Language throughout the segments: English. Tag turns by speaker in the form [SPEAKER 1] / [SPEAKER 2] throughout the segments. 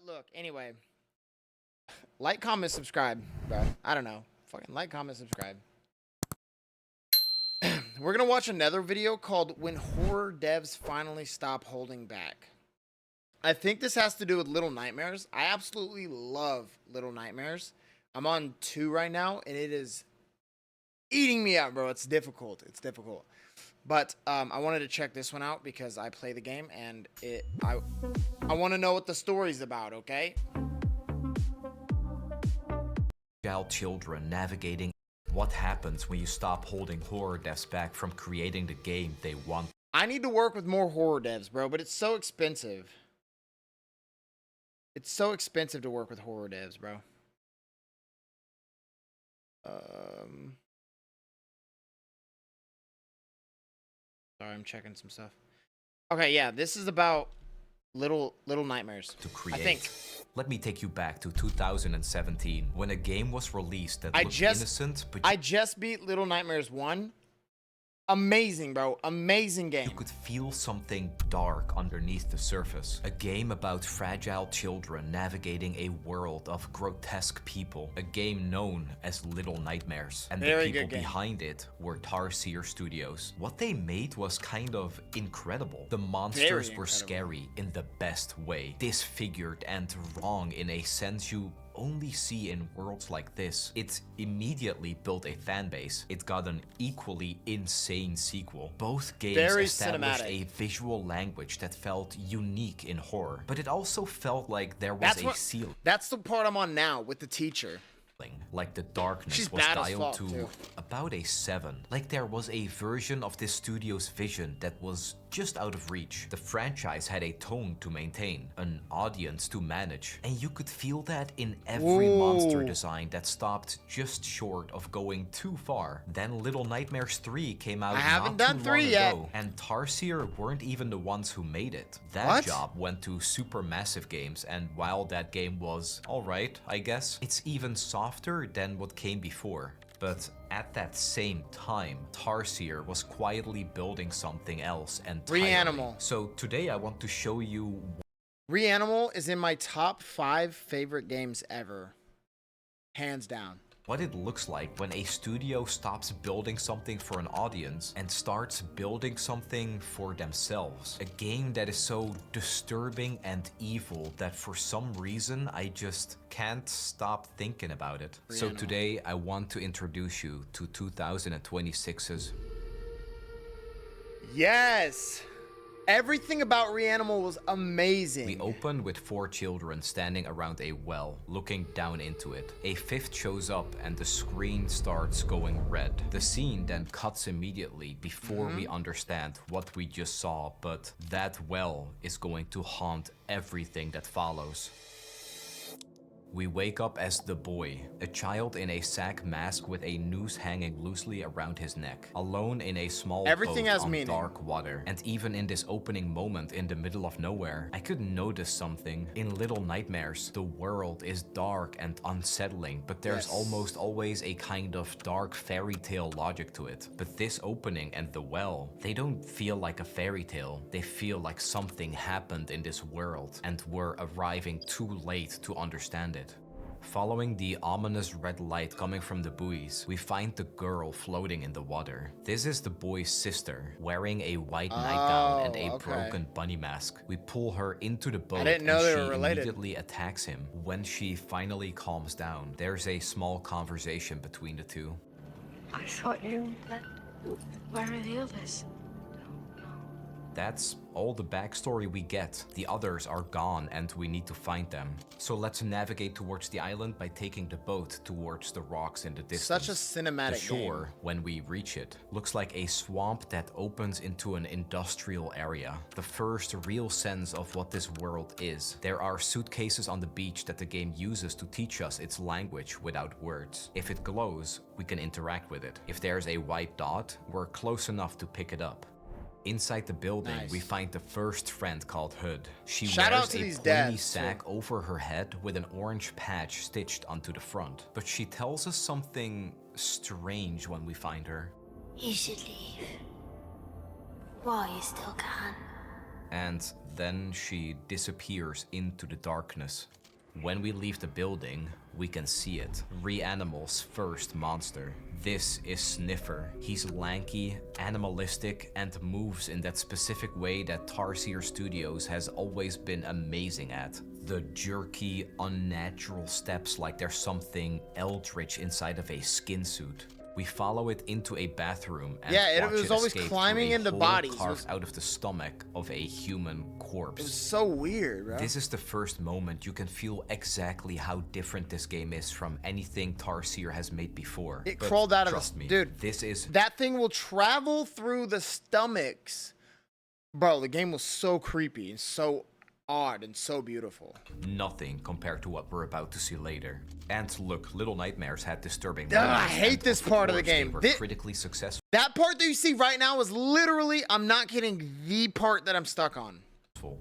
[SPEAKER 1] Look, anyway, like, comment, subscribe, bro. I don't know. Fucking like, comment, subscribe. We're gonna watch another video called When Horror Devs Finally Stop Holding Back. I think this has to do with Little Nightmares. I absolutely love Little Nightmares. I'm on 2 right now, and it is eating me up, bro. It's difficult. It's difficult. But I wanted to check this one out because I play the game, and I want to know what the story's about, okay?
[SPEAKER 2] Children navigating what happens when you stop holding horror devs back from creating the game they want.
[SPEAKER 1] I need to work with more horror devs, bro, but it's so expensive. It's so expensive to work with horror devs, bro. Sorry, I'm checking some stuff. Okay, yeah, this is about Little Nightmares.
[SPEAKER 2] To create.
[SPEAKER 1] I think.
[SPEAKER 2] Let me take you back to 2017 when a game was released that looked innocent, but
[SPEAKER 1] I just beat Little Nightmares 1. Amazing, bro. Amazing game.
[SPEAKER 2] You could feel something dark underneath the surface. A game about fragile children navigating a world of grotesque people. A game known as Little Nightmares. And the people behind it were Tarsier Studios. What they made was kind of incredible. The monsters were scary in the best way. Disfigured and wrong in a sense you only see in worlds like this. It immediately built a fan base. It got an equally insane sequel. Both games established a visual language that felt unique in horror, but it also felt like there was a ceiling.
[SPEAKER 1] That's the part I'm on now with the teacher.
[SPEAKER 2] Like the darkness was dialed to about a 7. Like there was a version of this studio's vision that was just out of reach. The franchise had a tone to maintain, an audience to manage, and you could feel that in every monster design that stopped just short of going too far. Then Little Nightmares 3 came out not too long ago, and Tarsier weren't even the ones who made it. That job went to Supermassive Games, and while that game was alright, I guess, it's even softer than what came before. But at that same time, Tarsier was quietly building something else entirely.
[SPEAKER 1] Reanimal.
[SPEAKER 2] So today I want to show you...
[SPEAKER 1] Reanimal is in my top 5 favorite games ever. Hands down.
[SPEAKER 2] What it looks like when a studio stops building something for an audience and starts building something for themselves. A game that is so disturbing and evil that for some reason I just can't stop thinking about it. So today I want to introduce you to 2026's...
[SPEAKER 1] Yes! Everything about Reanimal was amazing.
[SPEAKER 2] We open with 4 children standing around a well, looking down into it. A 5th shows up and the screen starts going red. The scene then cuts immediately before we understand what we just saw, but that well is going to haunt everything that follows. We wake up as the boy, a child in a sack mask with a noose hanging loosely around his neck, alone in a small boat on dark water. And even in this opening moment in the middle of nowhere, I could notice something. In Little Nightmares, the world is dark and unsettling, but there's almost always a kind of dark fairy tale logic to it. But this opening and the well, they don't feel like a fairy tale. They feel like something happened in this world and we're arriving too late to understand it. Following the ominous red light coming from the buoys, we find the girl floating in the water. This is the boy's sister, wearing a white nightgown and a broken bunny mask. We pull her into the boat and she immediately attacks him. When she finally calms down, there's a small conversation between the two.
[SPEAKER 3] I thought you were the others.
[SPEAKER 2] That's all the backstory we get. The others are gone and we need to find them. So let's navigate towards the island by taking the boat towards the rocks in the distance.
[SPEAKER 1] Such a cinematic
[SPEAKER 2] The shore, when we reach it, looks like a swamp that opens into an industrial area. The first real sense of what this world is. There are suitcases on the beach that the game uses to teach us its language without words. If it glows, we can interact with it. If there's a white dot, we're close enough to pick it up. Inside the building, we find the first friend called Hood. She wears a pointy sack over her head with an orange patch stitched onto the front. But she tells us something strange when we find her.
[SPEAKER 3] You should leave. While you still can.
[SPEAKER 2] and then she disappears into the darkness. When we leave the building, we can see it. Reanimal's first monster. This is Sniffer. He's lanky, animalistic, and moves in that specific way that Tarsier Studios has always been amazing at. The jerky, unnatural steps like there's something eldritch inside of a skin suit. We follow it into a bathroom and
[SPEAKER 1] it
[SPEAKER 2] watch
[SPEAKER 1] was always
[SPEAKER 2] escape
[SPEAKER 1] climbing
[SPEAKER 2] through a
[SPEAKER 1] into
[SPEAKER 2] hole
[SPEAKER 1] bodies.
[SPEAKER 2] carved out of the stomach of a human corpse.
[SPEAKER 1] It was so weird, bro.
[SPEAKER 2] This is the first moment you can feel exactly how different this game is from anything Tarsier has made before.
[SPEAKER 1] It
[SPEAKER 2] But
[SPEAKER 1] crawled out of
[SPEAKER 2] trust
[SPEAKER 1] the...
[SPEAKER 2] me,
[SPEAKER 1] Dude,
[SPEAKER 2] this is...
[SPEAKER 1] that thing will travel through the stomachs. Bro, the game was so creepy and so odd and so beautiful.
[SPEAKER 2] nothing compared to what we're about to see later. And look, Little Nightmares had disturbing
[SPEAKER 1] I
[SPEAKER 2] moments,
[SPEAKER 1] hate
[SPEAKER 2] and
[SPEAKER 1] this
[SPEAKER 2] of
[SPEAKER 1] part of the
[SPEAKER 2] course, they
[SPEAKER 1] game.
[SPEAKER 2] were
[SPEAKER 1] Thi-
[SPEAKER 2] critically successful.
[SPEAKER 1] That part that you see right now is literally, I'm not kidding, the part that I'm stuck on.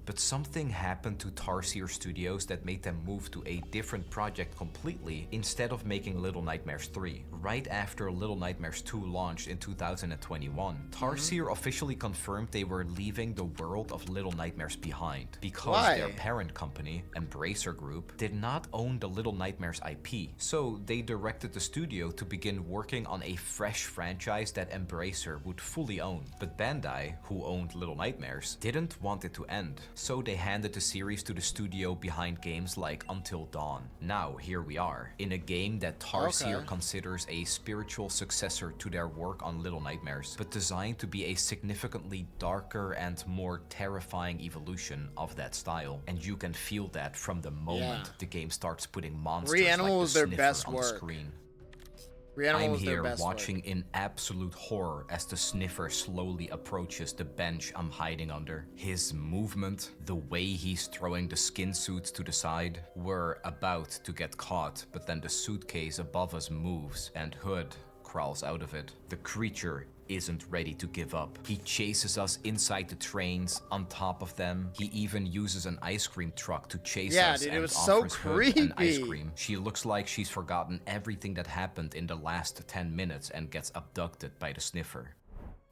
[SPEAKER 2] But something happened to Tarsier Studios that made them move to a different project completely instead of making Little Nightmares 3. Right after Little Nightmares 2 launched in 2021, Tarsier officially confirmed they were leaving the world of Little Nightmares behind because their parent company, Embracer Group, did not own the Little Nightmares IP. So they directed the studio to begin working on a fresh franchise that Embracer would fully own. But Bandai, who owned Little Nightmares, didn't want it to end. So they handed the series to the studio behind games like Until Dawn. Now, here we are, in a game that Tarsier considers a spiritual successor to their work on Little Nightmares, but designed to be a significantly darker and more terrifying evolution of that style. And you can feel that from the moment the game starts putting monsters
[SPEAKER 1] Reanimal
[SPEAKER 2] like
[SPEAKER 1] is
[SPEAKER 2] the
[SPEAKER 1] their
[SPEAKER 2] Sniffer
[SPEAKER 1] best
[SPEAKER 2] on the
[SPEAKER 1] work.
[SPEAKER 2] screen.
[SPEAKER 1] Reanimal
[SPEAKER 2] I'm
[SPEAKER 1] was their
[SPEAKER 2] here
[SPEAKER 1] best
[SPEAKER 2] watching
[SPEAKER 1] work.
[SPEAKER 2] in absolute horror as the Sniffer slowly approaches the bench I'm hiding under. His movement, the way he's throwing the skin suits to the side, we're about to get caught, but then the suitcase above us moves and Hood crawls out of it. The creature isn't ready to give up. He chases us inside the trains, on top of them. He even uses an ice cream truck to chase us
[SPEAKER 1] Dude, it
[SPEAKER 2] and
[SPEAKER 1] was so
[SPEAKER 2] offers Hood an ice
[SPEAKER 1] creepy.
[SPEAKER 2] cream. She looks like she's forgotten everything that happened in the last 10 minutes and gets abducted by the Sniffer.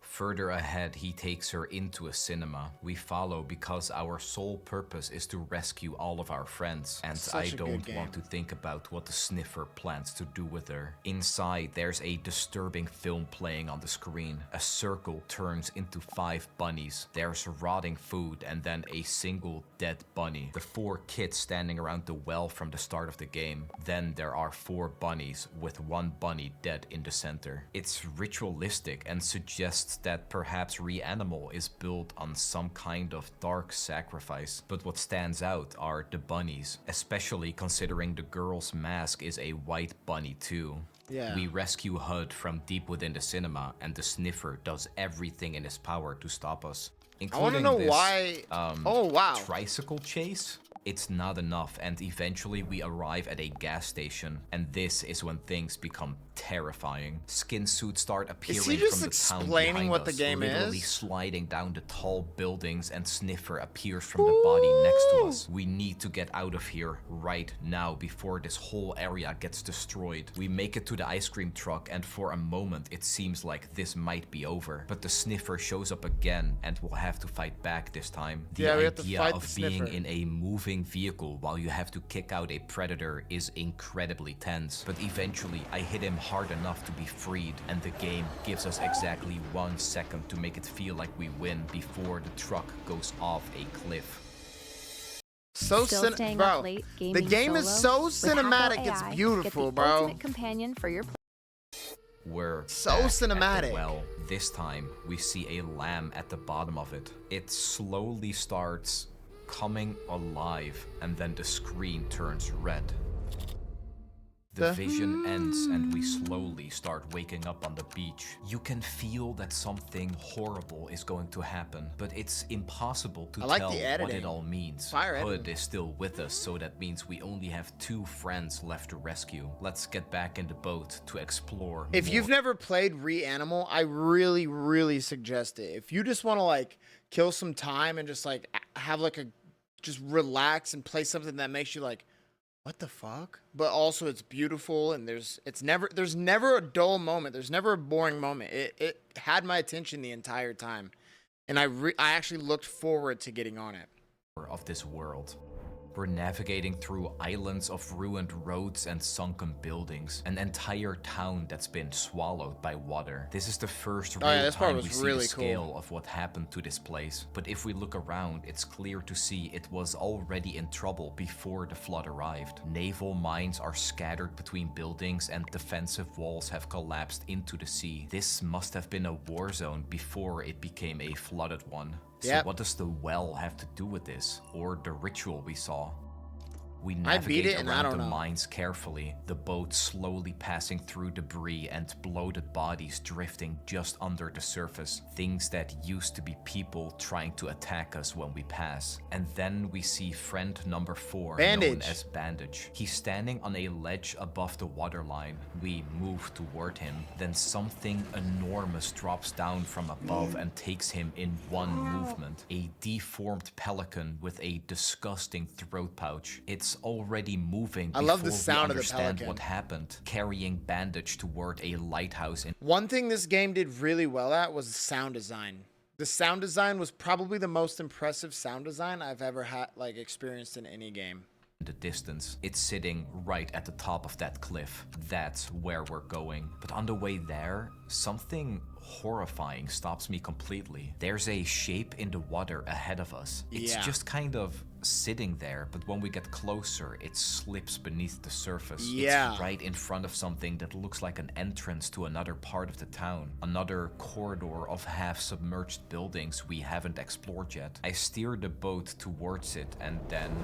[SPEAKER 2] Further ahead, he takes her into a cinema. We follow because our sole purpose is to rescue all of our friends. And
[SPEAKER 1] Such
[SPEAKER 2] I
[SPEAKER 1] a good
[SPEAKER 2] don't
[SPEAKER 1] game.
[SPEAKER 2] want to think about what the Sniffer plans to do with her. Inside, there's a disturbing film playing on the screen. A circle turns into 5 bunnies. There's rotting food and then a single dead bunny. The 4 kids standing around the well from the start of the game. Then there are 4 bunnies with 1 bunny dead in the center. It's ritualistic and suggests that perhaps Reanimal is built on some kind of dark sacrifice. But what stands out are the bunnies, especially considering the girl's mask is a white bunny too.
[SPEAKER 1] Yeah.
[SPEAKER 2] We rescue Hud from deep within the cinema, and the Sniffer does everything in his power to stop us.
[SPEAKER 1] I want to know
[SPEAKER 2] Including this,
[SPEAKER 1] why... oh, wow.
[SPEAKER 2] tricycle chase? It's not enough, and eventually we arrive at a gas station, and this is when things become terrifying. Skin suits start appearing
[SPEAKER 1] he just
[SPEAKER 2] from the town
[SPEAKER 1] explaining
[SPEAKER 2] behind
[SPEAKER 1] what
[SPEAKER 2] us,
[SPEAKER 1] the game
[SPEAKER 2] literally
[SPEAKER 1] is?
[SPEAKER 2] sliding down the tall buildings, and Sniffer appears from the body next to us. We need to get out of here right now before this whole area gets destroyed. We make it to the ice cream truck, and for a moment it seems like this might be over. But the Sniffer shows up again, and we'll have to fight back this time. The
[SPEAKER 1] we have to
[SPEAKER 2] idea
[SPEAKER 1] fight
[SPEAKER 2] of
[SPEAKER 1] the
[SPEAKER 2] being
[SPEAKER 1] Sniffer.
[SPEAKER 2] in a moving vehicle while you have to kick out a predator is incredibly tense. But eventually I hit him hard enough to be freed, and the game gives us exactly 1 second to make it feel like we win before the truck goes off a cliff.
[SPEAKER 1] So
[SPEAKER 4] Still staying
[SPEAKER 1] bro,
[SPEAKER 4] up late,
[SPEAKER 1] the
[SPEAKER 4] gaming
[SPEAKER 1] game is
[SPEAKER 4] solo?
[SPEAKER 1] so
[SPEAKER 4] With
[SPEAKER 1] cinematic,
[SPEAKER 4] Hackle
[SPEAKER 1] it's
[SPEAKER 4] AI,
[SPEAKER 1] beautiful,
[SPEAKER 4] get the
[SPEAKER 1] bro.
[SPEAKER 4] ultimate companion for your
[SPEAKER 2] We're
[SPEAKER 1] So
[SPEAKER 2] back at
[SPEAKER 1] cinematic.
[SPEAKER 2] the well. This time we see a lamb at the bottom of it. It slowly starts coming alive, and then the screen turns red. The vision ends and we slowly start waking up on the beach. You can feel that something horrible is going to happen, but it's impossible to
[SPEAKER 1] I like
[SPEAKER 2] tell
[SPEAKER 1] the
[SPEAKER 2] what
[SPEAKER 1] editing.
[SPEAKER 2] it all means.
[SPEAKER 1] Fire
[SPEAKER 2] Hood
[SPEAKER 1] editing.
[SPEAKER 2] is still with us, so that means we only have 2 friends left to rescue. Let's get back in the boat to explore
[SPEAKER 1] If
[SPEAKER 2] more.
[SPEAKER 1] you've never played Reanimal, I really, really suggest it. If you just want to like kill some time and just like have like a just relax and play something that makes you like, what the fuck? But also it's beautiful and there's never a dull moment. There's never a boring moment. It had my attention the entire time. and I actually looked forward to getting on it.
[SPEAKER 2] Of this world. We're navigating through islands of ruined roads and sunken buildings, an entire town that's been swallowed by water. This is the first real time we see the scale of what happened to this place. But if we look around, it's clear to see it was already in trouble before the flood arrived. Naval mines are scattered between buildings and defensive walls have collapsed into the sea. This must have been a war zone before it became a flooded one. So what does the well have to do with this, or the ritual we saw? We navigate around the mines carefully, the boat slowly passing through debris and bloated bodies drifting just under the surface, things that used to be people trying to attack us when we pass. And then we see friend number 4, known as Bandage. He's standing on a ledge above the waterline. We move toward him, then something enormous drops down from above and takes him in one movement. A deformed pelican with a disgusting throat pouch. It's already moving before we understand what happened, carrying Bandage toward a lighthouse.
[SPEAKER 1] One thing this game did really well at was the sound design. The sound design was probably the most impressive sound design I've ever experienced in any game.
[SPEAKER 2] The distance, it's sitting right at the top of that cliff. That's where we're going. But on the way there, something horrifying stops me completely. There's a shape in the water ahead of us. It's just kind of sitting there, but when we get closer, it slips beneath the surface. It's right in front of something that looks like an entrance to another part of the town. Another corridor of half-submerged buildings we haven't explored yet. I steer the boat towards it and then...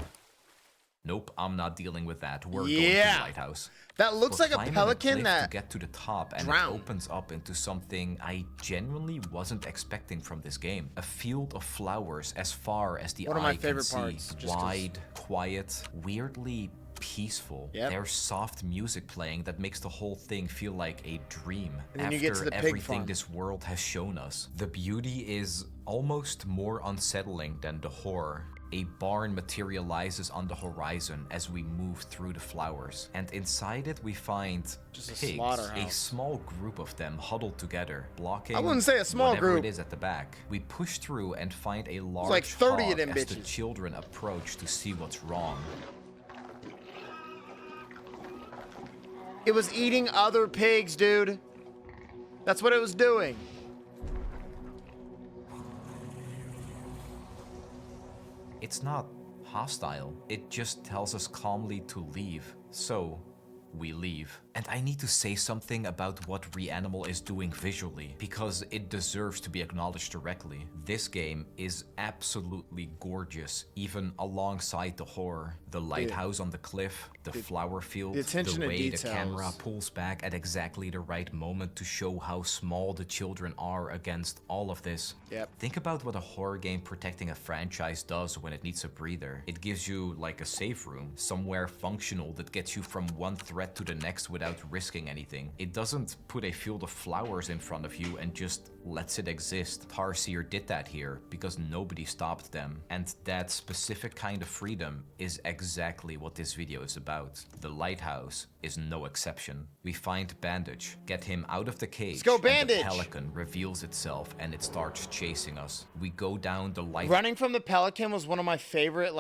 [SPEAKER 2] Nope, I'm not dealing with that. We're going to the lighthouse.
[SPEAKER 1] That looks like a pelican that
[SPEAKER 2] to get to the top, and it opens up into something I genuinely wasn't expecting from this game. A field of flowers as far as the eye can see. Wide, quiet, weirdly peaceful. There's soft music playing that makes the whole thing feel like a dream.
[SPEAKER 1] And then you get to the
[SPEAKER 2] everything this world has shown us. The beauty is almost more unsettling than the horror. A barn materializes on the horizon as we move through the flowers, and inside it we find pigs, a small group of them huddled together, blocking whatever it is at the back. We push through and find a large hog as the children approach to see what's wrong.
[SPEAKER 1] It was eating other pigs, dude. That's what it was doing.
[SPEAKER 2] It's not hostile. It just tells us calmly to leave. So, we leave. And I need to say something about what Reanimal is doing visually, because it deserves to be acknowledged directly. This game is absolutely gorgeous, even alongside the horror. The lighthouse on the cliff, the flower field, the way the camera pulls back at exactly the right moment to show how small the children are against all of this. Think about what a horror game protecting a franchise does when it needs a breather. It gives you like a safe room, somewhere functional that gets you from one threat to the next without risking anything. It doesn't put a field of flowers in front of you and just lets it exist. Tarsier did that here because nobody stopped them. And that specific kind of freedom is exactly what this video is about. The lighthouse is no exception. We find Bandage, get him out of the cage.
[SPEAKER 1] Let's go, Bandage!
[SPEAKER 2] And the pelican reveals itself and it starts chasing us. We go down the light.
[SPEAKER 1] Running from the pelican was one of my favorite,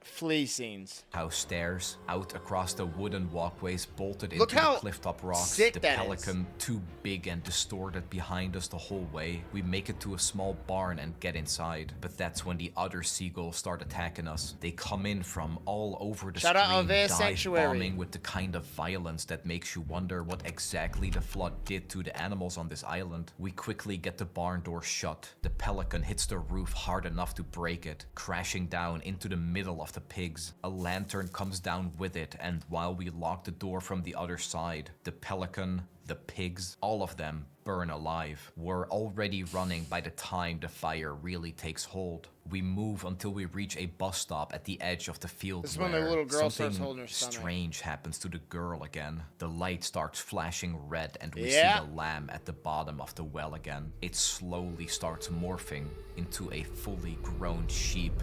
[SPEAKER 1] flea scenes.
[SPEAKER 2] House stairs out across the wooden walkways bolted into the clifftop rocks. The pelican too big and distorted behind us the whole way. We make it to a small barn and get inside, but that's when the other seagulls start attacking us. They come in from all over the screen, dive bombing with the kind of violence that makes you wonder what exactly the flood did to the animals on this island. We quickly get the barn door shut. The pelican hits the roof hard enough to break it, crashing down into the middle of the pigs. A lantern comes down with it, and while we lock the door from the other side, the pelican, the pigs, all of them burn alive. We're already running by the time the fire really takes hold. We move until we reach a bus stop at the edge of the field.
[SPEAKER 1] This is when the little girl starts holding her
[SPEAKER 2] stomach.
[SPEAKER 1] stomach.
[SPEAKER 2] Strange happens to the girl again. The light starts flashing red and we see the lamb at the bottom of the well again. It slowly starts morphing into a fully grown sheep.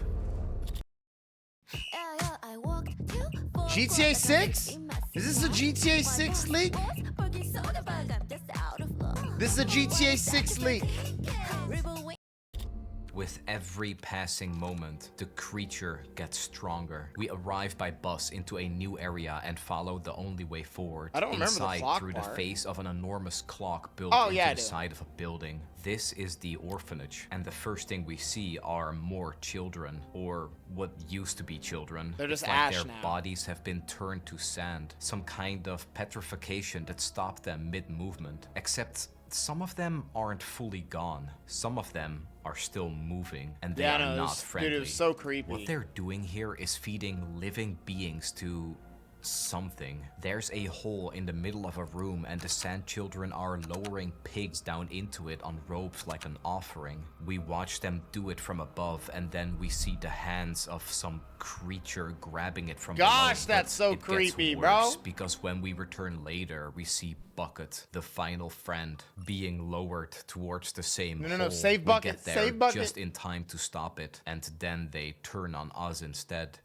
[SPEAKER 1] GTA 6? Is this a GTA 6 leak? This is a GTA 6 leak.
[SPEAKER 2] With every passing moment, the creature gets stronger. We arrive by bus into a new area and follow the only way forward.
[SPEAKER 1] I don't remember the
[SPEAKER 2] inside
[SPEAKER 1] clock
[SPEAKER 2] through
[SPEAKER 1] part.
[SPEAKER 2] the face of an enormous clock built
[SPEAKER 1] Oh,
[SPEAKER 2] into
[SPEAKER 1] yeah, I
[SPEAKER 2] the
[SPEAKER 1] do.
[SPEAKER 2] side of a building. This is the orphanage, and the first thing we see are more children, or what used to be children.
[SPEAKER 1] They're just
[SPEAKER 2] it's like
[SPEAKER 1] ash
[SPEAKER 2] their
[SPEAKER 1] now.
[SPEAKER 2] bodies have been turned to sand, some kind of petrification that stopped them mid-movement. Except some of them aren't fully gone. Some of them are still moving, and they
[SPEAKER 1] Yeah,
[SPEAKER 2] are
[SPEAKER 1] no,
[SPEAKER 2] not
[SPEAKER 1] this
[SPEAKER 2] friendly.
[SPEAKER 1] dude, it was so creepy.
[SPEAKER 2] What they're doing here is feeding living beings to something. There's a hole in the middle of a room, and the sand children are lowering pigs down into it on ropes like an offering. We watch them do it from above, and then we see the hands of some creature grabbing it from
[SPEAKER 1] Gosh,
[SPEAKER 2] below.
[SPEAKER 1] that's
[SPEAKER 2] But
[SPEAKER 1] so
[SPEAKER 2] it gets
[SPEAKER 1] creepy,
[SPEAKER 2] worse,
[SPEAKER 1] bro.
[SPEAKER 2] because when we return later, we see Bucket, the final friend, being lowered towards the same
[SPEAKER 1] No,
[SPEAKER 2] hole.
[SPEAKER 1] save
[SPEAKER 2] We
[SPEAKER 1] Bucket,
[SPEAKER 2] get there
[SPEAKER 1] save Bucket.
[SPEAKER 2] just in time to stop it, and then they turn on us instead.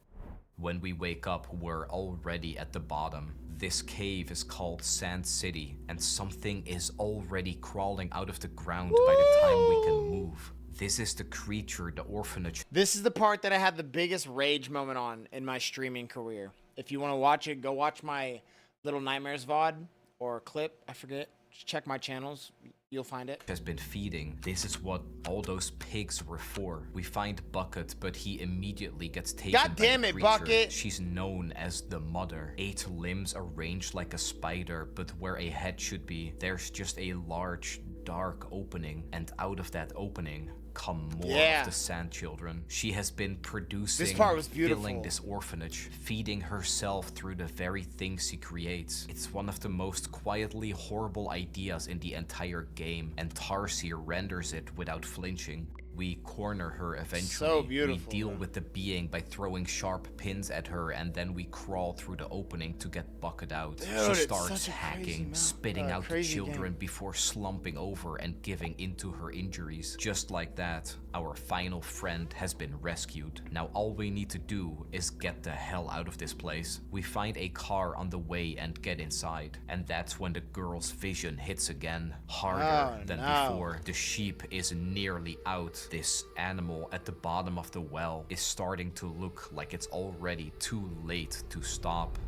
[SPEAKER 2] When we wake up, we're already at the bottom. This cave is called Sand City, and something is already crawling out of the ground by the time we can move. This is the creature the orphanage.
[SPEAKER 1] This is the part that I had the biggest rage moment on in my streaming career. If you want to watch it, go watch my Little Nightmares VOD or clip. I forget. Just check my channels. You'll find it.
[SPEAKER 2] Has been feeding. This is what all those pigs were for. We find Bucket, but he immediately gets taken
[SPEAKER 1] God
[SPEAKER 2] by
[SPEAKER 1] damn
[SPEAKER 2] the
[SPEAKER 1] it,
[SPEAKER 2] creature.
[SPEAKER 1] Bucket!
[SPEAKER 2] She's known as the Mother. 8 limbs arranged like a spider, but where a head should be, there's just a large, dark opening, and out of that opening come more
[SPEAKER 1] Yeah.
[SPEAKER 2] of the sand children. She has been producing,
[SPEAKER 1] This part was beautiful.
[SPEAKER 2] filling this orphanage, feeding herself through the very things she creates. It's one of the most quietly horrible ideas in the entire game, and Tarsier renders it without flinching. We corner her eventually.
[SPEAKER 1] So beautiful,
[SPEAKER 2] We deal
[SPEAKER 1] man.
[SPEAKER 2] with the being by throwing sharp pins at her, and then we crawl through the opening to get Bucket out.
[SPEAKER 1] Dude,
[SPEAKER 2] She
[SPEAKER 1] it's
[SPEAKER 2] starts
[SPEAKER 1] such a crazy
[SPEAKER 2] hacking,
[SPEAKER 1] mount-
[SPEAKER 2] spitting out the
[SPEAKER 1] crazy
[SPEAKER 2] children
[SPEAKER 1] game.
[SPEAKER 2] before slumping over and giving into her injuries. Just like that, our final friend has been rescued. Now all we need to do is get the hell out of this place. We find a car on the way and get inside, and that's when the girl's vision hits again, harder
[SPEAKER 1] Oh,
[SPEAKER 2] than
[SPEAKER 1] no.
[SPEAKER 2] before. The sheep is nearly out. This animal at the bottom of the well is starting to look like it's already too late to stop.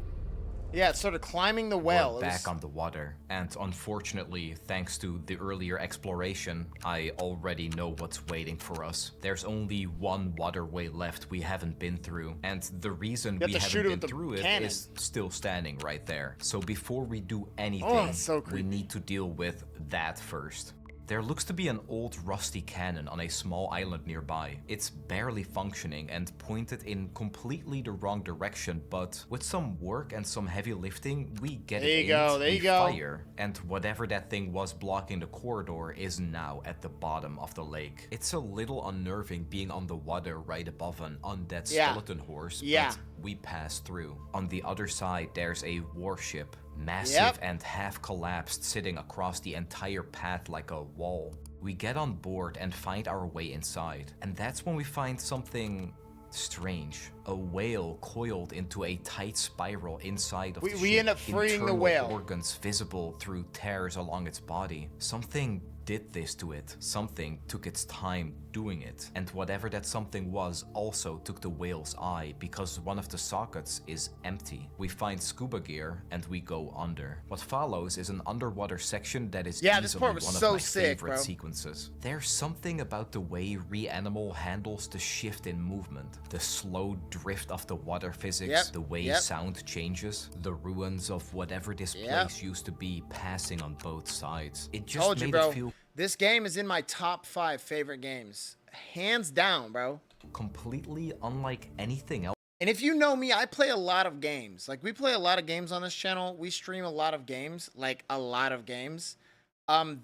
[SPEAKER 1] Yeah, it's sort of climbing the well.
[SPEAKER 2] We're
[SPEAKER 1] It was-
[SPEAKER 2] back on the water, and unfortunately, thanks to the earlier exploration, I already know what's waiting for us. There's only one waterway left we haven't been through, and the reason
[SPEAKER 1] You have
[SPEAKER 2] we
[SPEAKER 1] to
[SPEAKER 2] haven't
[SPEAKER 1] shoot it
[SPEAKER 2] been
[SPEAKER 1] with the
[SPEAKER 2] through it
[SPEAKER 1] cannon.
[SPEAKER 2] is still standing right there. So before we do anything,
[SPEAKER 1] Oh, it's so
[SPEAKER 2] we
[SPEAKER 1] creepy.
[SPEAKER 2] need to deal with that first. There looks to be an old rusty cannon on a small island nearby. It's barely functioning and pointed in completely the wrong direction, but with some work and some heavy lifting, we get
[SPEAKER 1] There
[SPEAKER 2] it
[SPEAKER 1] you go,
[SPEAKER 2] aimed,
[SPEAKER 1] there
[SPEAKER 2] we
[SPEAKER 1] you go.
[SPEAKER 2] fire, and whatever that thing was blocking the corridor is now at the bottom of the lake. It's a little unnerving being on the water right above an undead
[SPEAKER 1] Yeah.
[SPEAKER 2] skeleton horse,
[SPEAKER 1] Yeah.
[SPEAKER 2] but we pass through. On the other side, there's a warship. Massive
[SPEAKER 1] Yep.
[SPEAKER 2] and half collapsed, sitting across the entire path like a wall. We get on board and find our way inside, and that's when we find something strange. A whale coiled into a tight spiral inside of the ship.
[SPEAKER 1] we end up freeing the
[SPEAKER 2] Internal
[SPEAKER 1] whale.
[SPEAKER 2] organs visible through tears along its body. Something did this to it. Something took its time doing it. And whatever that something was also took the whale's eye, because one of the sockets is empty. We find scuba gear and we go under. What follows is an underwater section that is
[SPEAKER 1] Yeah, this
[SPEAKER 2] easily
[SPEAKER 1] part was
[SPEAKER 2] one
[SPEAKER 1] so
[SPEAKER 2] of my
[SPEAKER 1] sick,
[SPEAKER 2] favorite
[SPEAKER 1] bro.
[SPEAKER 2] sequences. There's something about the way Reanimal handles the shift in movement, the slow drift of the water physics,
[SPEAKER 1] Yep,
[SPEAKER 2] the way
[SPEAKER 1] yep.
[SPEAKER 2] sound changes, the ruins of whatever this
[SPEAKER 1] Yep.
[SPEAKER 2] place used to be passing on both sides. It just
[SPEAKER 1] Told you,
[SPEAKER 2] made
[SPEAKER 1] bro.
[SPEAKER 2] it feel
[SPEAKER 1] This game is in my top 5 favorite games. Hands down, bro.
[SPEAKER 2] completely unlike anything else.
[SPEAKER 1] And if you know me, I play a lot of games. Like, we play a lot of games on this channel. We stream a lot of games. Like, a lot of games.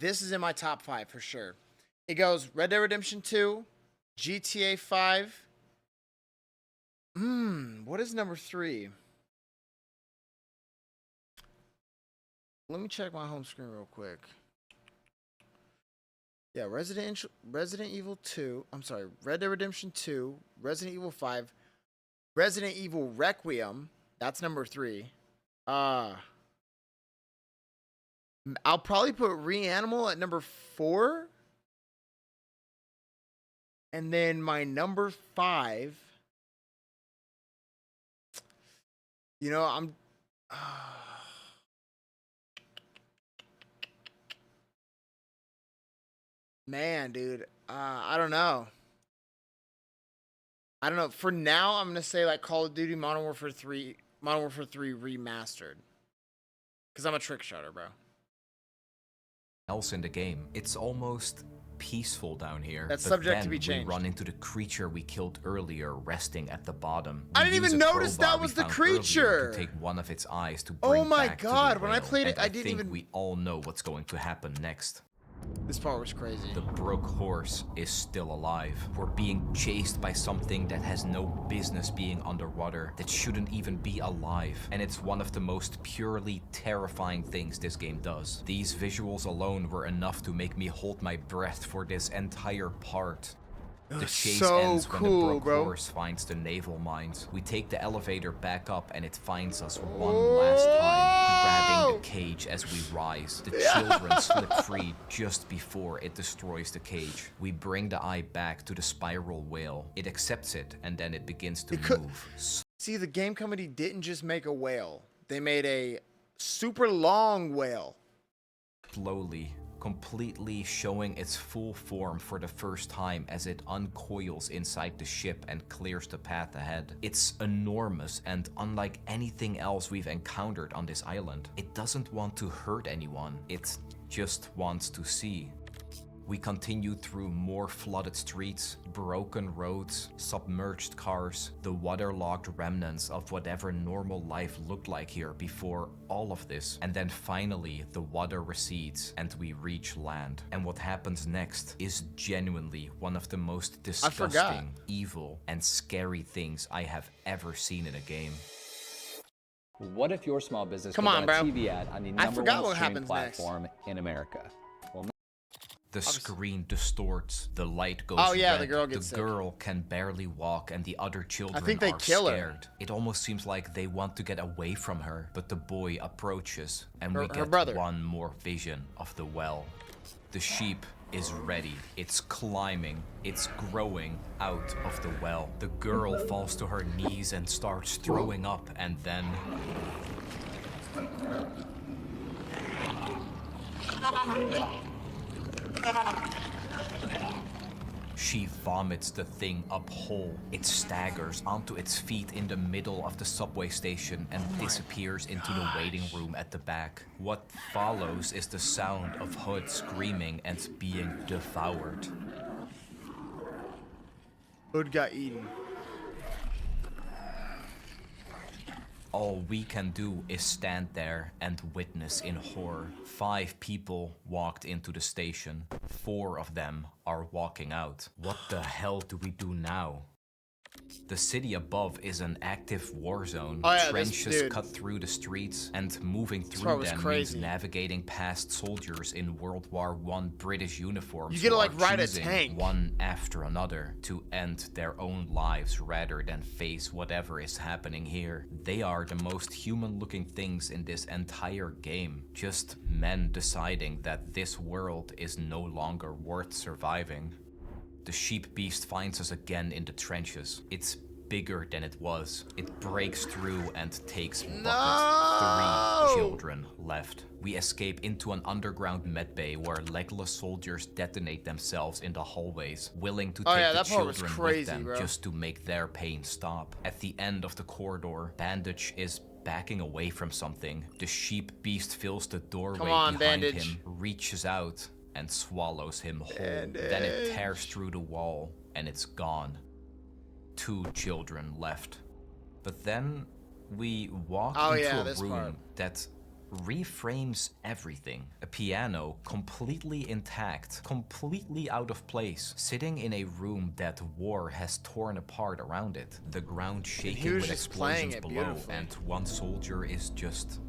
[SPEAKER 1] This is in my top 5 for sure. It goes Red Dead Redemption 2, GTA 5. What is number 3? Let me check my home screen real quick. Yeah, Resident Evil 2. I'm sorry, Red Dead Redemption 2, Resident Evil 5, Resident Evil Requiem. That's number 3. I'll probably put Reanimal at number 4. And then my number 5. You know, I'm. Man, dude. I don't know. I don't know. For now, I'm gonna say like Call of Duty Modern Warfare 3 remastered. Cause I'm a trick shotter, bro.
[SPEAKER 2] Else in the game. It's almost peaceful down here.
[SPEAKER 1] That's
[SPEAKER 2] but
[SPEAKER 1] subject
[SPEAKER 2] then
[SPEAKER 1] to be changed.
[SPEAKER 2] We run into the creature we killed earlier, resting at the bottom.
[SPEAKER 1] I
[SPEAKER 2] We
[SPEAKER 1] didn't
[SPEAKER 2] use
[SPEAKER 1] even
[SPEAKER 2] a
[SPEAKER 1] notice
[SPEAKER 2] crowbar
[SPEAKER 1] that
[SPEAKER 2] we
[SPEAKER 1] was the
[SPEAKER 2] found earlier
[SPEAKER 1] creature.
[SPEAKER 2] To take one of its eyes to
[SPEAKER 1] Oh
[SPEAKER 2] bring
[SPEAKER 1] my
[SPEAKER 2] back to
[SPEAKER 1] God,
[SPEAKER 2] the
[SPEAKER 1] when I
[SPEAKER 2] whale,
[SPEAKER 1] played it,
[SPEAKER 2] and
[SPEAKER 1] I didn't
[SPEAKER 2] think
[SPEAKER 1] even-
[SPEAKER 2] we all know what's going to happen next.
[SPEAKER 1] This part was crazy.
[SPEAKER 2] The broke horse is still alive. We're being chased by something that has no business being underwater, that shouldn't even be alive. And it's one of the most purely terrifying things this game does. These visuals alone were enough to make me hold my breath for this entire part. The chase
[SPEAKER 1] so
[SPEAKER 2] ends when the
[SPEAKER 1] cool,
[SPEAKER 2] broke
[SPEAKER 1] bro.
[SPEAKER 2] horse finds the naval mines. We take the elevator back up and it finds us one last time, grabbing the cage as we rise. The children slip free just before it destroys the cage. We bring the eye back to the spiral whale. It accepts it and then it begins to move.
[SPEAKER 1] See, the game company didn't just make a whale. They made a super long whale.
[SPEAKER 2] Slowly, completely showing its full form for the first time as it uncoils inside the ship and clears the path ahead. It's enormous and unlike anything else we've encountered on this island. It doesn't want to hurt anyone, it just wants to see. We continue through more flooded streets, broken roads, submerged cars, the waterlogged remnants of whatever normal life looked like here before all of this. And then finally, the water recedes and we reach land. And what happens next is genuinely one of the most disgusting, evil, and scary things I have ever seen in a game.
[SPEAKER 4] What if your small business
[SPEAKER 1] Come
[SPEAKER 4] put
[SPEAKER 1] on,
[SPEAKER 4] a
[SPEAKER 1] bro.
[SPEAKER 4] TV ad on the
[SPEAKER 1] I
[SPEAKER 4] number
[SPEAKER 1] forgot
[SPEAKER 4] one
[SPEAKER 1] what
[SPEAKER 4] streaming
[SPEAKER 1] happens next.
[SPEAKER 4] platform in America? Well,
[SPEAKER 2] The screen distorts, the light goes
[SPEAKER 1] Oh, yeah,
[SPEAKER 2] red,
[SPEAKER 1] the girl gets
[SPEAKER 2] the
[SPEAKER 1] sick.
[SPEAKER 2] girl can barely walk and the other children
[SPEAKER 1] think they
[SPEAKER 2] are
[SPEAKER 1] kill her.
[SPEAKER 2] scared. It almost seems like they want to get away from her, but the boy approaches and we
[SPEAKER 1] Her
[SPEAKER 2] get
[SPEAKER 1] brother.
[SPEAKER 2] one more vision of the well. The sheep is ready. It's climbing. It's growing out of the well. The girl falls to her knees and starts throwing up and then... She vomits the thing up whole. It staggers onto its feet in the middle of the subway station and disappears into the waiting room at the back. What follows is the sound of Hood screaming and being devoured.
[SPEAKER 1] Hood got eaten.
[SPEAKER 2] All we can do is stand there and witness in horror. 5 people walked into the station. 4 of them are walking out. What the hell do we do now? The city above is an active war zone.
[SPEAKER 1] Oh, yeah,
[SPEAKER 2] Trenches
[SPEAKER 1] dude.
[SPEAKER 2] cut through the streets, and moving
[SPEAKER 1] part
[SPEAKER 2] through
[SPEAKER 1] was
[SPEAKER 2] them
[SPEAKER 1] crazy.
[SPEAKER 2] means navigating past soldiers in World War I British uniforms.
[SPEAKER 1] You get to,
[SPEAKER 2] who
[SPEAKER 1] like,
[SPEAKER 2] are
[SPEAKER 1] ride a
[SPEAKER 2] choosing
[SPEAKER 1] tank.
[SPEAKER 2] one after another to end their own lives rather than face whatever is happening here. They are the most human-looking things in this entire game. Just men deciding that this world is no longer worth surviving. The sheep beast finds us again in the trenches. It's bigger than it was. It breaks through and takes bucket.
[SPEAKER 1] No!
[SPEAKER 2] 3 children left. We escape into an underground medbay where legless soldiers detonate themselves in the hallways, willing to
[SPEAKER 1] Oh,
[SPEAKER 2] take
[SPEAKER 1] yeah,
[SPEAKER 2] the
[SPEAKER 1] that part was
[SPEAKER 2] children
[SPEAKER 1] crazy,
[SPEAKER 2] with them
[SPEAKER 1] bro.
[SPEAKER 2] just to make their pain stop. At the end of the corridor, Bandage is backing away from something. The sheep beast fills the doorway
[SPEAKER 1] Come on,
[SPEAKER 2] behind
[SPEAKER 1] Bandage.
[SPEAKER 2] him, reaches out, and swallows him whole. Then it tears through the wall, and it's gone. 2 children left. But then we walk
[SPEAKER 1] Oh,
[SPEAKER 2] into
[SPEAKER 1] yeah,
[SPEAKER 2] a
[SPEAKER 1] this
[SPEAKER 2] room
[SPEAKER 1] part.
[SPEAKER 2] that reframes everything. A piano completely intact, completely out of place, sitting in a room that war has torn apart around it. The ground shaking
[SPEAKER 1] was
[SPEAKER 2] with
[SPEAKER 1] just playing
[SPEAKER 2] explosions
[SPEAKER 1] it
[SPEAKER 2] below,
[SPEAKER 1] beautifully.
[SPEAKER 2] and one soldier is just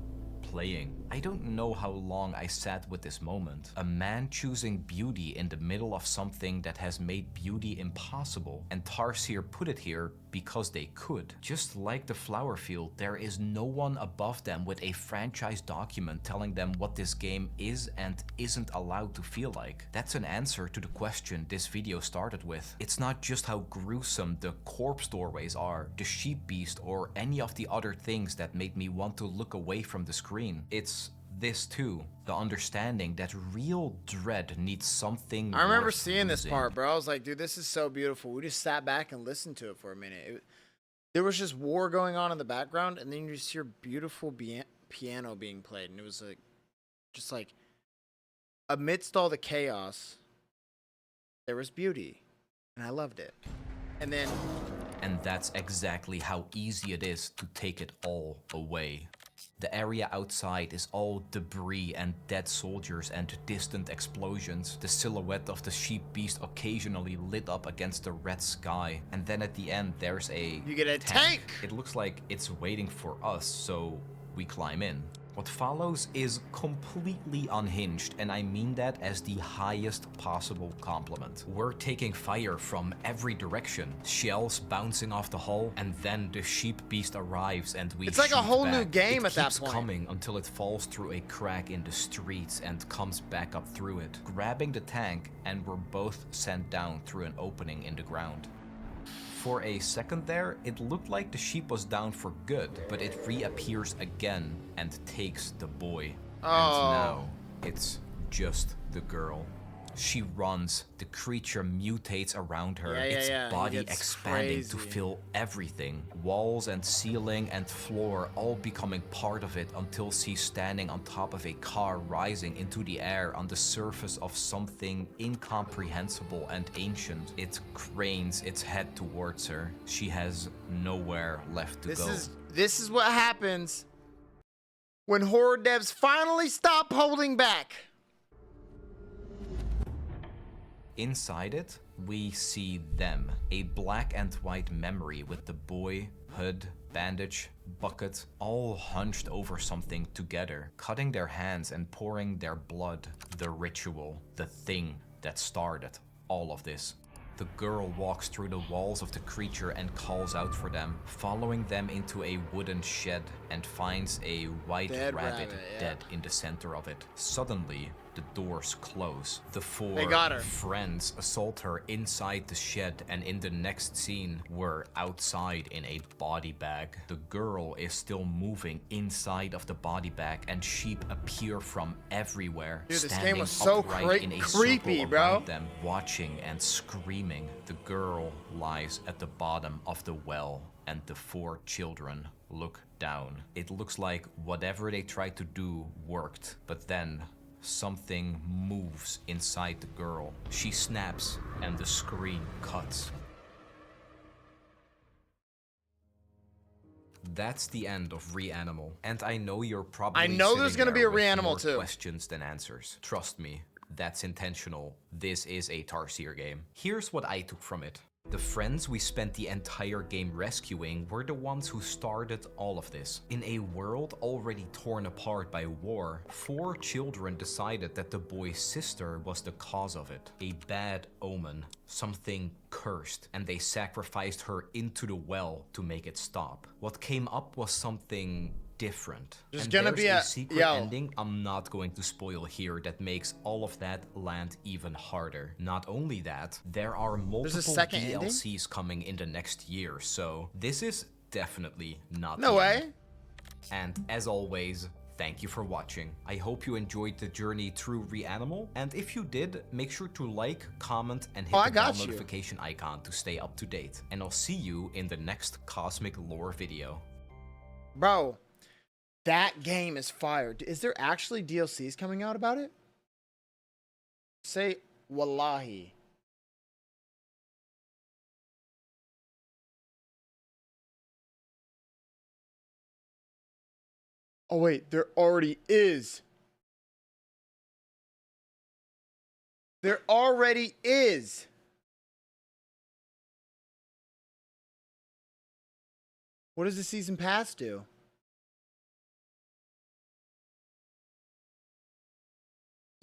[SPEAKER 2] playing. I don't know how long I sat with this moment. A man choosing beauty in the middle of something that has made beauty impossible. And Tarsier put it here because they could. Just like the flower field, there is no one above them with a franchise document telling them what this game is and isn't allowed to feel like. That's an answer to the question this video started with. It's not just how gruesome the corpse doorways are, the sheep beast, or any of the other things that made me want to look away from the screen. It's this too, the understanding that real dread needs something
[SPEAKER 1] I remember
[SPEAKER 2] worth
[SPEAKER 1] seeing this
[SPEAKER 2] losing.
[SPEAKER 1] part, bro. I was like, dude, this is so beautiful. We just sat back and listened to it for a minute. There was just war going on in the background, and then you just hear beautiful piano being played, and it was like, just like, amidst all the chaos, there was beauty, and I loved it. And then,
[SPEAKER 2] and that's exactly how easy it is to take it all away. The area outside is all debris and dead soldiers and distant explosions. The silhouette of the sheep beast occasionally lit up against the red sky. And then at the end there's a
[SPEAKER 1] you get a tank.
[SPEAKER 2] It looks like it's waiting for us, so we climb in. What follows is completely unhinged, and I mean that as the highest possible compliment. We're taking fire from every direction, shells bouncing off the hull, and then the sheep beast arrives and we
[SPEAKER 1] It's like a
[SPEAKER 2] shoot
[SPEAKER 1] whole
[SPEAKER 2] back.
[SPEAKER 1] new game
[SPEAKER 2] It
[SPEAKER 1] at that
[SPEAKER 2] keeps
[SPEAKER 1] point.
[SPEAKER 2] coming until it falls through a crack in the streets and comes back up through it, grabbing the tank, and we're both sent down through an opening in the ground. For a second there, it looked like the sheep was down for good, but it reappears again and takes the boy.
[SPEAKER 1] Oh.
[SPEAKER 2] And now, it's just the girl. She runs, the creature mutates around her, its
[SPEAKER 1] It
[SPEAKER 2] body
[SPEAKER 1] gets
[SPEAKER 2] expanding to
[SPEAKER 1] crazy.
[SPEAKER 2] fill everything. Walls and ceiling and floor all becoming part of it until she's standing on top of a car rising into the air on the surface of something incomprehensible and ancient. It cranes its head towards her. She has nowhere left to go.
[SPEAKER 1] This is what happens when horror devs finally stop holding back.
[SPEAKER 2] Inside it, we see them, a black and white memory with the boy, hood, bandage, bucket, all hunched over something together, cutting their hands and pouring their blood. The ritual, the thing that started all of this. The girl walks through the walls of the creature and calls out for them, following them into a wooden shed and finds a white
[SPEAKER 1] Dead
[SPEAKER 2] rabbit
[SPEAKER 1] rabbit, yeah.
[SPEAKER 2] dead in the center of it. Suddenly, the doors close. The four
[SPEAKER 1] They got her.
[SPEAKER 2] friends assault her inside the shed, and in the next scene, we're outside in a body bag. The girl is still moving inside of the body bag, and sheep appear from everywhere,
[SPEAKER 1] Dude, this
[SPEAKER 2] standing
[SPEAKER 1] game was so
[SPEAKER 2] upright in a
[SPEAKER 1] creepy,
[SPEAKER 2] circle
[SPEAKER 1] bro.
[SPEAKER 2] around them, watching and screaming. The girl lies at the bottom of the well, and the four children look down. It looks like whatever they tried to do worked, but then something moves inside the girl. She snaps, and the screen cuts. That's the end of Reanimal, and I know you're probably
[SPEAKER 1] I know there's
[SPEAKER 2] sitting
[SPEAKER 1] gonna be
[SPEAKER 2] there
[SPEAKER 1] a
[SPEAKER 2] with
[SPEAKER 1] Reanimal
[SPEAKER 2] more
[SPEAKER 1] too.
[SPEAKER 2] questions than answers. Trust me, that's intentional. This is a Tarsier game. Here's what I took from it. The friends we spent the entire game rescuing were the ones who started all of this. In a world already torn apart by war, four children decided that the boy's sister was the cause of it. A bad omen, something cursed, and they sacrificed her into the well to make it stop. What came up was something different.
[SPEAKER 1] There's
[SPEAKER 2] And
[SPEAKER 1] gonna
[SPEAKER 2] there's
[SPEAKER 1] be
[SPEAKER 2] a
[SPEAKER 1] a-
[SPEAKER 2] secret
[SPEAKER 1] yo.
[SPEAKER 2] ending I'm not going to spoil here that makes all of that land even harder. Not only that, there are multiple
[SPEAKER 1] second ending?
[SPEAKER 2] DLCs coming in the next year, so this is definitely not
[SPEAKER 1] No
[SPEAKER 2] the
[SPEAKER 1] way.
[SPEAKER 2] end. And as always, thank you for watching. I hope you enjoyed the journey through Reanimal, and if you did, make sure to like, comment, and hit
[SPEAKER 1] Oh, I
[SPEAKER 2] the bell
[SPEAKER 1] got you.
[SPEAKER 2] notification icon to stay up to date. And I'll see you in the next Cosmic Lore video.
[SPEAKER 1] Bro, that game is fire. Is there actually DLCs coming out about it? Say wallahi. Oh wait, there already is. There already is. What does the season pass do?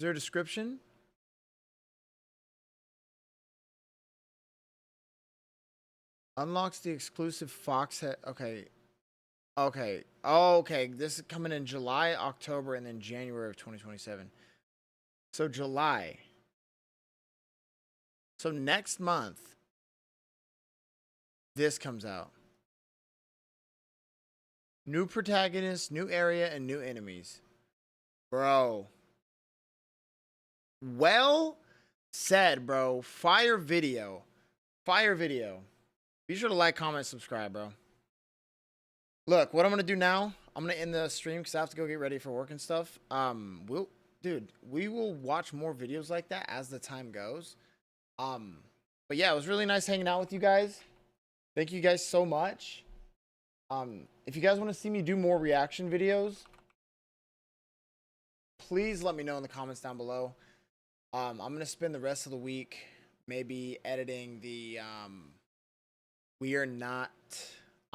[SPEAKER 1] there a description? Unlocks the exclusive Fox head. Okay. Okay. Oh, okay. This is coming in July, October, and then January of 2027. So July. So next month, this comes out. New protagonist, new area, and new enemies. Bro. Well said, bro. Fire video. Fire video. Be sure to like, comment, subscribe, bro. Look, what I'm gonna do now, I'm gonna end the stream because I have to go get ready for work and stuff. We will watch more videos like that as the time goes. But yeah, it was really nice hanging out with you guys. Thank you guys so much. If you guys want to see me do more reaction videos, please let me know in the comments down below. I'm gonna spend the rest of the week maybe editing the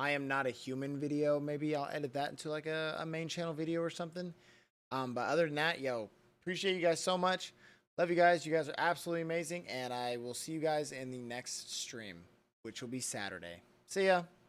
[SPEAKER 1] I am not a human video. Maybe I'll edit that into like a main channel video or something. But other than that, yo, appreciate you guys so much. Love you guys. You guys are absolutely amazing. And I will see you guys in the next stream, which will be Saturday. See ya.